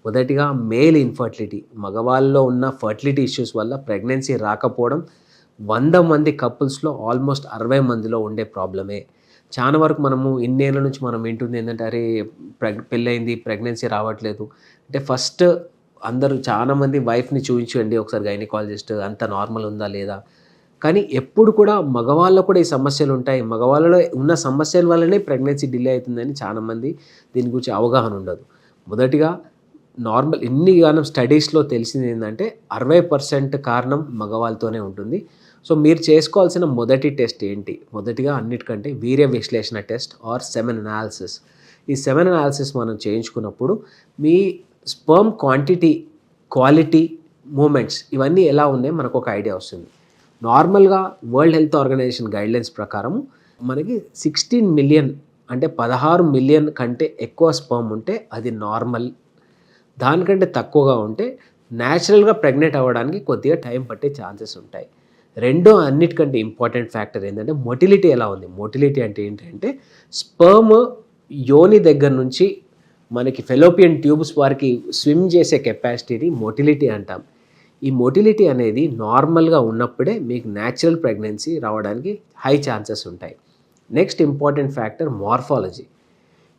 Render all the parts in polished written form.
మొదటిగా male infertility, మగవాళ్ళలో ఉన్న fertility issues వల్ల ప్రెగ్నెన్సీ రాకపోవడం 100 మంది కపుల్స్లో ఆల్మోస్ట్ 60 మందిలో ఉండే ప్రాబ్లమే. చాలా వరకు మనము ఇన్నేళ్ళ నుంచి మనం వింటుంది ఏంటంటే, అరే పెళ్ళయింది ప్రెగ్నెన్సీ రావట్లేదు అంటే, ఫస్ట్ అందరూ చాలామంది వైఫ్ని చూపించండి ఒకసారి గైనకాలజిస్ట్, అంత నార్మల్ ఉందా లేదా. కానీ ఎప్పుడు కూడా మగవాళ్ళలో కూడా ఈ సమస్యలు ఉంటాయి, మగవాళ్ళలో ఉన్న సమస్యల వల్లనే ప్రెగ్నెన్సీ డిలే అవుతుందని చాలామంది దీని గురించి అవగాహన ఉండదు. మొదటిగా నార్మల్ ఇన్ని గానం స్టడీస్లో తెలిసింది ఏంటంటే 60% కారణం మగవాళ్ళతోనే ఉంటుంది. సో మీరు చేసుకోవాల్సిన మొదటి టెస్ట్ ఏంటి? మొదటిగా అన్నిటికంటే వీర్య విశ్లేషణ టెస్ట్ ఆర్ సెమెన్ అనాలిసిస్. ఈ సెమెన్ అనాలిసిస్ మనం చేయించుకున్నప్పుడు మీ స్పర్మ్ క్వాంటిటీ, క్వాలిటీ, మూమెంట్స్ ఇవన్నీ ఎలా ఉన్నాయో మనకు ఒక ఐడియా వస్తుంది. నార్మల్గా వరల్డ్ హెల్త్ ఆర్గనైజేషన్ గైడ్లైన్స్ ప్రకారం మనకి 16 మిలియన్ అంటే 16 మిలియన్ కంటే ఎక్కువ స్పర్మ్ ఉంటే అది నార్మల్. దానికంటే తక్కువగా ఉంటే న్యాచురల్గా ప్రెగ్నెంట్ అవ్వడానికి కొద్దిగా టైం పట్టే ఛాన్సెస్ ఉంటాయి. రెండో అన్నిటికంటే ఇంపార్టెంట్ ఫ్యాక్టర్ ఏంటంటే మొటిలిటీ ఎలా ఉంది. మొటిలిటీ అంటే ఏంటంటే స్పర్మ్ యోని దగ్గర నుంచి మనకి ఫెలోపియన్ ట్యూబ్స్ వారికి స్విమ్ చేసే కెపాసిటీని మొటిలిటీ అంటాం. ఈ మొటిలిటీ అనేది నార్మల్గా ఉన్నప్పుడే మీకు న్యాచురల్ ప్రెగ్నెన్సీ రావడానికి హై ఛాన్సెస్ ఉంటాయి. Next important factor morphology.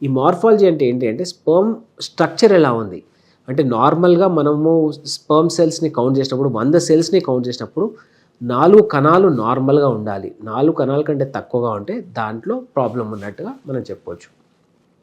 ఈ మార్ఫాలజీ అంటే ఏంటి అంటే స్పర్మ్ స్ట్రక్చర్ ఎలా ఉంది అంటే, నార్మల్గా మనము స్పర్మ్ సెల్స్ని కౌంట్ చేసినప్పుడు 100 సెల్స్ని కౌంట్ చేసినప్పుడు 4 కణాలు నార్మల్గా ఉండాలి. 4 కణాల కంటే తక్కువగా ఉంటే దాంట్లో ప్రాబ్లం ఉన్నట్టుగా మనం చెప్పవచ్చు.